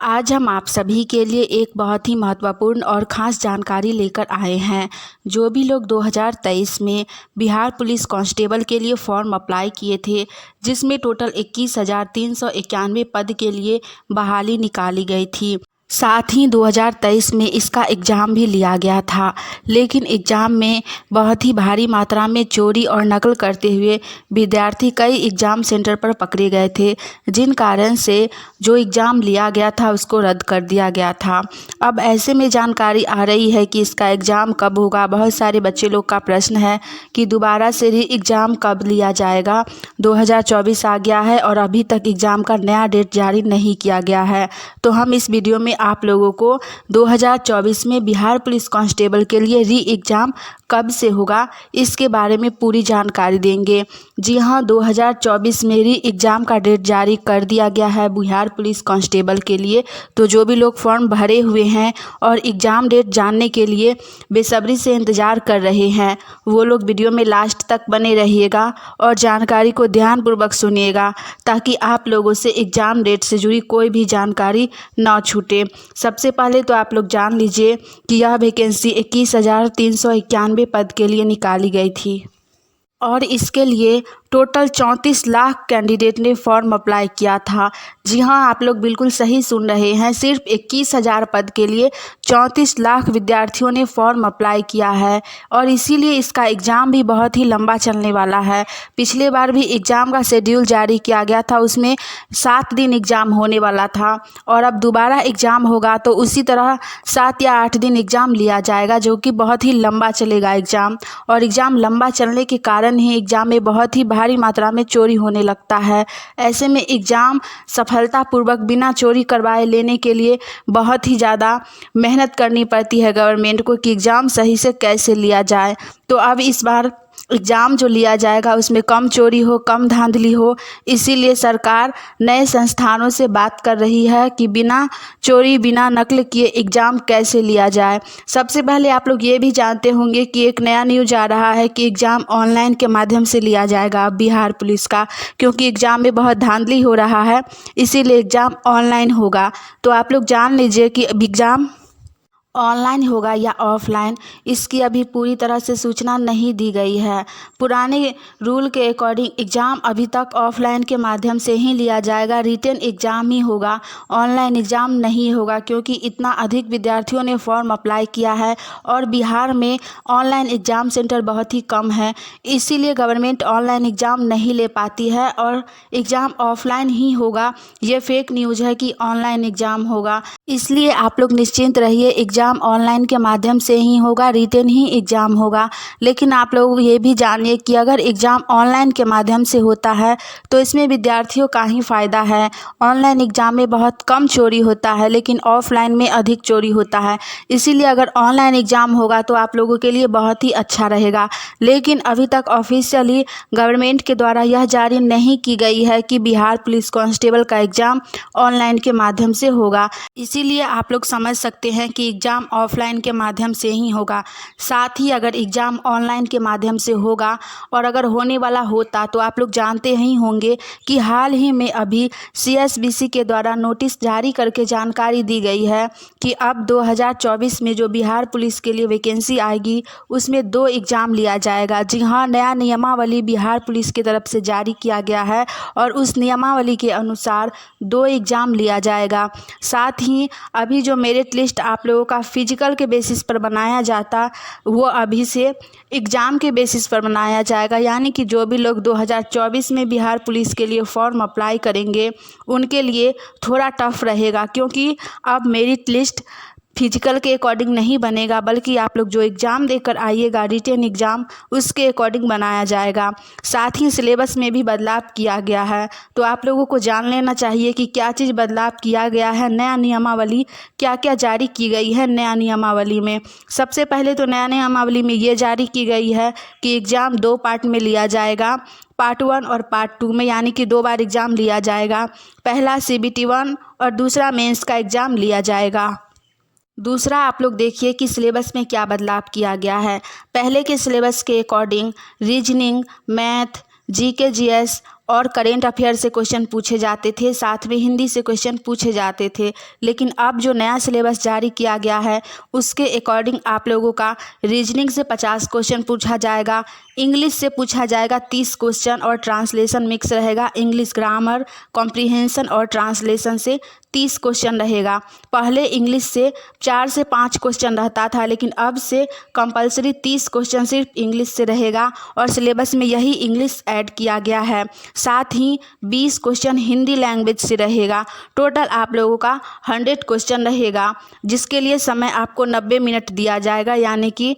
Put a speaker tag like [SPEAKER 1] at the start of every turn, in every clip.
[SPEAKER 1] आज हम आप सभी के लिए एक बहुत ही महत्वपूर्ण और ख़ास जानकारी लेकर आए हैं। जो भी लोग 2023 में बिहार पुलिस कांस्टेबल के लिए फॉर्म अप्लाई किए थे, जिसमें टोटल 21,391 पद के लिए बहाली निकाली गई थी। साथ ही 2023 में इसका एग्ज़ाम भी लिया गया था, लेकिन एग्ज़ाम में बहुत ही भारी मात्रा में चोरी और नकल करते हुए विद्यार्थी कई एग्ज़ाम सेंटर पर पकड़े गए थे, जिन कारण से जो एग्ज़ाम लिया गया था उसको रद्द कर दिया गया था। अब ऐसे में जानकारी आ रही है कि इसका एग्ज़ाम कब होगा। बहुत सारे बच्चे लोग का प्रश्न है कि दोबारा से री एग्ज़ाम कब लिया जाएगा। 2024 आ गया है और अभी तक एग्ज़ाम का नया डेट जारी नहीं किया गया है। तो हम इस वीडियो में आप लोगों को 2024 में बिहार पुलिस कांस्टेबल के लिए री एग्ज़ाम कब से होगा इसके बारे में पूरी जानकारी देंगे। जी हाँ, 2024 में री एग्ज़ाम का डेट जारी कर दिया गया है बिहार पुलिस कांस्टेबल के लिए। तो जो भी लोग फॉर्म भरे हुए हैं और एग्ज़ाम डेट जानने के लिए बेसब्री से इंतज़ार कर रहे हैं, वो लोग वीडियो में लास्ट तक बने रहिएगा और जानकारी को ध्यानपूर्वक सुनिएगा, ताकि आप लोगों से एग्ज़ाम डेट से जुड़ी कोई भी जानकारी ना छूटे। सबसे पहले तो आप लोग जान लीजिए कि यह वैकेंसी 21,391 पद के लिए निकाली गई थी और इसके लिए टोटल 34 लाख कैंडिडेट ने फॉर्म अप्लाई किया था। जी हाँ, आप लोग बिल्कुल सही सुन रहे हैं। सिर्फ 21,000 पद के लिए 34 लाख विद्यार्थियों ने फॉर्म अप्लाई किया है और इसीलिए इसका एग्ज़ाम भी बहुत ही लंबा चलने वाला है। पिछले बार भी एग्ज़ाम का शेड्यूल जारी किया गया था, उसमें 7 दिन एग्ज़ाम होने वाला था और अब दोबारा एग्ज़ाम होगा तो उसी तरह 7 या 8 दिन एग्ज़ाम लिया जाएगा, जो कि बहुत ही लंबा चलेगा एग्ज़ाम। और एग्ज़ाम लंबा चलने के कारण ही एग्ज़ाम में बहुत ही भारी मात्रा में चोरी होने लगता है। ऐसे में एग्ज़ाम सफलतापूर्वक बिना चोरी करवाए लेने के लिए बहुत ही ज़्यादा मेहनत करनी पड़ती है गवर्नमेंट को कि एग्ज़ाम सही से कैसे लिया जाए। तो अब इस बार एग्ज़ाम जो लिया जाएगा उसमें कम चोरी हो, कम धांधली हो, इसीलिए सरकार नए संस्थानों से बात कर रही है कि बिना चोरी बिना नकल किए एग्ज़ाम कैसे लिया जाए। सबसे पहले आप लोग ये भी जानते होंगे कि एक नया न्यूज़ आ रहा है कि एग्ज़ाम ऑनलाइन के माध्यम से लिया जाएगा बिहार पुलिस का, क्योंकि एग्ज़ाम में बहुत धांधली हो रहा है, इसीलिए एग्ज़ाम ऑनलाइन होगा। तो आप लोग जान लीजिए कि एग्ज़ाम ऑनलाइन होगा या ऑफलाइन, इसकी अभी पूरी तरह से सूचना नहीं दी गई है। पुराने रूल के अकॉर्डिंग एग्ज़ाम अभी तक ऑफलाइन के माध्यम से ही लिया जाएगा। रिटन एग्ज़ाम ही होगा, ऑनलाइन एग्ज़ाम नहीं होगा, क्योंकि इतना अधिक विद्यार्थियों ने फॉर्म अप्लाई किया है और बिहार में ऑनलाइन एग्ज़ाम सेंटर बहुत ही कम है, इसीलिए गवर्नमेंट ऑनलाइन एग्ज़ाम नहीं ले पाती है और एग्ज़ाम ऑफलाइन ही होगा। ये फेक न्यूज़ है कि ऑनलाइन एग्ज़ाम होगा, इसलिए आप लोग निश्चिंत रहिए। एग्ज़ाम ऑनलाइन के माध्यम से ही होगा, रिटन ही एग्ज़ाम होगा। लेकिन आप लोग ये भी जानिए कि अगर एग्ज़ाम ऑनलाइन के माध्यम से होता है तो इसमें विद्यार्थियों का ही फ़ायदा है। ऑनलाइन एग्ज़ाम में बहुत कम चोरी होता है, लेकिन ऑफलाइन में अधिक चोरी होता है। इसीलिए अगर ऑनलाइन एग्ज़ाम होगा तो आप लोगों के लिए बहुत ही अच्छा रहेगा। लेकिन अभी तक ऑफिशियली गवर्नमेंट के द्वारा यह जारी नहीं की गई है कि बिहार पुलिस कांस्टेबल का एग्ज़ाम ऑनलाइन के माध्यम से होगा। इसीलिए आप लोग समझ सकते हैं कि एग्ज़ाम ऑफलाइन के माध्यम से ही होगा। साथ ही अगर एग्ज़ाम ऑनलाइन के माध्यम से होगा और अगर होने वाला होता तो आप लोग जानते ही होंगे कि हाल ही में अभी CSBC के द्वारा नोटिस जारी करके जानकारी दी गई है कि अब 2024 में जो बिहार पुलिस के लिए वैकेंसी आएगी उसमें 2 एग्ज़ाम लिया जाएगा। जी हाँ, नया नियमावली बिहार पुलिस की तरफ से जारी किया गया है और उस नियमावली के अनुसार 2 एग्ज़ाम लिया जाएगा। साथ ही अभी जो मेरिट लिस्ट आप लोगों का फिजिकल के बेसिस पर बनाया जाता, वो अभी से एग्ज़ाम के बेसिस पर बनाया जाएगा। यानी कि जो भी लोग 2024 में बिहार पुलिस के लिए फॉर्म अप्लाई करेंगे उनके लिए थोड़ा टफ रहेगा, क्योंकि अब मेरिट लिस्ट फिजिकल के अकॉर्डिंग नहीं बनेगा, बल्कि आप लोग जो एग्ज़ाम देकर आइएगा रिटन एग्ज़ाम, उसके अकॉर्डिंग बनाया जाएगा। साथ ही सिलेबस में भी बदलाव किया गया है, तो आप लोगों को जान लेना चाहिए कि क्या चीज़ बदलाव किया गया है। नया नियमावली क्या क्या जारी की गई है नया नियमावली में। सबसे पहले तो नया नियमावली में ये जारी की गई है कि एग्ज़ाम 2 पार्ट में लिया जाएगा, पार्ट 1 और पार्ट 2 में, यानी कि 2 बार एग्ज़ाम लिया जाएगा। पहला CBT 1 और दूसरा मेंस का एग्ज़ाम लिया जाएगा। दूसरा, आप लोग देखिए कि सिलेबस में क्या बदलाव किया गया है। पहले के सिलेबस के according reasoning, math, GK GS और करेंट अफेयर से क्वेश्चन पूछे जाते थे, साथ में हिंदी से क्वेश्चन पूछे जाते थे। लेकिन अब जो नया सिलेबस जारी किया गया है उसके अकॉर्डिंग आप लोगों का रीजनिंग से 50 क्वेश्चन पूछा जाएगा, इंग्लिश से पूछा जाएगा 30 क्वेश्चन और ट्रांसलेशन मिक्स रहेगा। इंग्लिश ग्रामर, कॉम्प्रिहेंशन और ट्रांसलेशन से 30 क्वेश्चन रहेगा। पहले इंग्लिश से 4 से 5 क्वेश्चन रहता था, लेकिन अब से कंपलसरी 30 क्वेश्चन सिर्फ इंग्लिश से रहेगा और सिलेबस में यही इंग्लिश ऐड किया गया है। साथ ही 20 क्वेश्चन हिंदी लैंग्वेज से रहेगा। टोटल आप लोगों का 100 क्वेश्चन रहेगा, जिसके लिए समय आपको 90 मिनट दिया जाएगा, यानी कि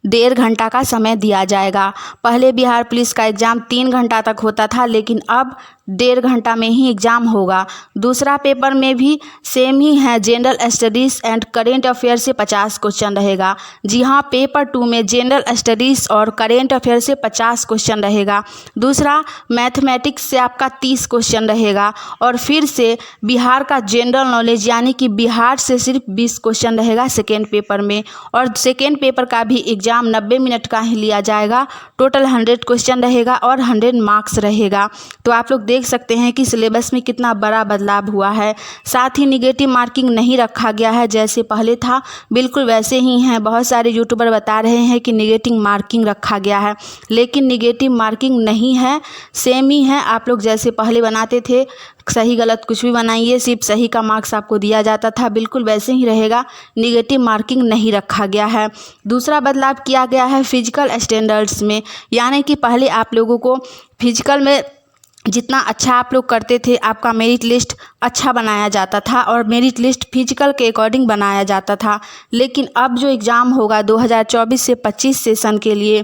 [SPEAKER 1] 1.5 घंटा का समय दिया जाएगा। पहले बिहार पुलिस का एग्ज़ाम 3 घंटा तक होता था, लेकिन अब 1.5 घंटा में ही एग्ज़ाम होगा। दूसरा पेपर में भी सेम ही है, general studies and current affair से 50 क्वेश्चन रहेगा। जी हाँ, पेपर 2 में जनरल स्टडीज़ और करेंट अफेयर से 50 क्वेश्चन रहेगा। दूसरा मैथमेटिक्स से आपका 30 क्वेश्चन रहेगा और फिर से बिहार का जनरल नॉलेज यानी कि बिहार से सिर्फ 20 क्वेश्चन रहेगा सेकेंड पेपर में। और सेकेंड पेपर का भी एग्ज़ाम 90 मिनट का ही लिया जाएगा। टोटल 100 क्वेश्चन रहेगा और 100 मार्क्स रहेगा। तो आप लोग देख सकते हैं कि सिलेबस में कितना बड़ा बदलाव हुआ है। साथ ही निगेटिव मार्किंग नहीं रखा गया है जैसे पहले था, बिल्कुल वैसे ही हैं। बहुत सारे यूट्यूबर बता रहे हैं कि निगेटिव मार्किंग रखा गया है, लेकिन निगेटिव मार्किंग नहीं है, सेम ही है। आप लोग जैसे पहले बनाते थे, सही गलत कुछ भी बनाइए, सिर्फ सही का मार्क्स आपको दिया जाता था, बिल्कुल वैसे ही रहेगा। निगेटिव मार्किंग नहीं रखा गया है। दूसरा बदलाव किया गया है फिजिकल स्टैंडर्ड्स में, यानी कि पहले आप लोगों को फिजिकल में जितना अच्छा आप लोग करते थे, आपका मेरिट लिस्ट अच्छा बनाया जाता था और मेरिट लिस्ट फिजिकल के अकॉर्डिंग बनाया जाता था। लेकिन अब जो एग्ज़ाम होगा 2024 से 25 सेशन के लिए,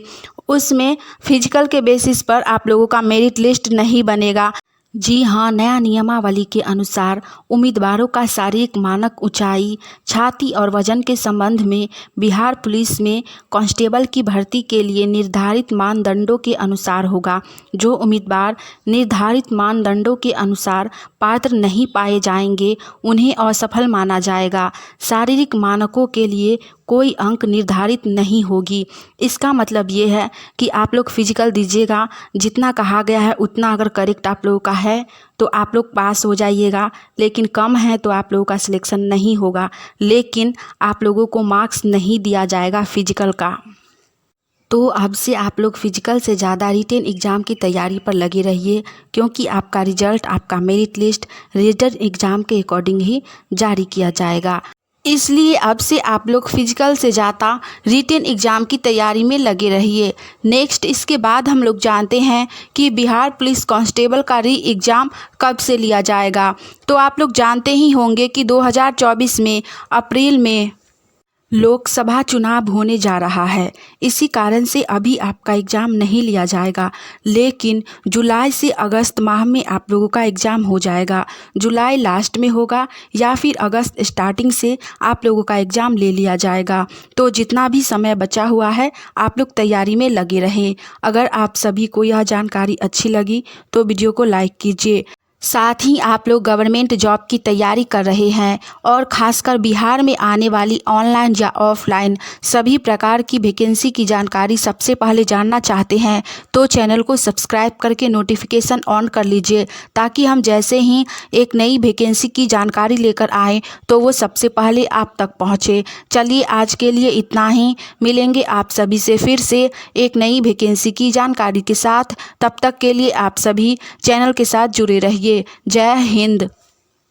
[SPEAKER 1] उसमें फिजिकल के बेसिस पर आप लोगों का मेरिट लिस्ट नहीं बनेगा। जी हाँ, नया नियमावली के अनुसार उम्मीदवारों का शारीरिक मानक ऊंचाई, छाती और वजन के संबंध में बिहार पुलिस में कांस्टेबल की भर्ती के लिए निर्धारित मानदंडों के अनुसार होगा। जो उम्मीदवार निर्धारित मानदंडों के अनुसार पात्र नहीं पाए जाएंगे, उन्हें असफल माना जाएगा। शारीरिक मानकों के लिए कोई अंक निर्धारित नहीं होगी। इसका मतलब ये है कि आप लोग फिजिकल दीजिएगा, जितना कहा गया है उतना अगर करेक्ट आप लोगों का है तो आप लोग पास हो जाइएगा, लेकिन कम है तो आप लोगों का सिलेक्शन नहीं होगा। लेकिन आप लोगों को मार्क्स नहीं दिया जाएगा फिजिकल का। तो अब से आप लोग फिजिकल से ज़्यादा रिटेन एग्ज़ाम की तैयारी पर लगे रहिए, क्योंकि आपका रिजल्ट, आपका मेरिट लिस्ट रिटन एग्ज़ाम के अकॉर्डिंग ही जारी किया जाएगा। इसलिए अब से आप लोग फिजिकल से ज़्यादा रिटेन एग्ज़ाम की तैयारी में लगे रहिए। नेक्स्ट इसके बाद हम लोग जानते हैं कि बिहार पुलिस कांस्टेबल का री एग्ज़ाम कब से लिया जाएगा। तो आप लोग जानते ही होंगे कि 2024 में अप्रैल में लोकसभा चुनाव होने जा रहा है। इसी कारण से अभी आपका एग्ज़ाम नहीं लिया जाएगा, लेकिन जुलाई से अगस्त माह में आप लोगों का एग्ज़ाम हो जाएगा। जुलाई लास्ट में होगा या फिर अगस्त स्टार्टिंग से आप लोगों का एग्ज़ाम ले लिया जाएगा। तो जितना भी समय बचा हुआ है आप लोग तैयारी में लगे रहें। अगर आप सभी को यह जानकारी अच्छी लगी तो वीडियो को लाइक कीजिए। साथ ही आप लोग गवर्नमेंट जॉब की तैयारी कर रहे हैं और ख़ासकर बिहार में आने वाली ऑनलाइन या ऑफलाइन सभी प्रकार की वैकेंसी की जानकारी सबसे पहले जानना चाहते हैं, तो चैनल को सब्सक्राइब करके नोटिफिकेशन ऑन कर लीजिए, ताकि हम जैसे ही एक नई वैकेंसी की जानकारी लेकर आएँ तो वो सबसे पहले आप तक पहुँचे। चलिए आज के लिए इतना ही, मिलेंगे आप सभी से फिर से एक नई वैकेंसी की जानकारी के साथ। तब तक के लिए आप सभी चैनल के साथ जुड़े रहिए। जय हिंद।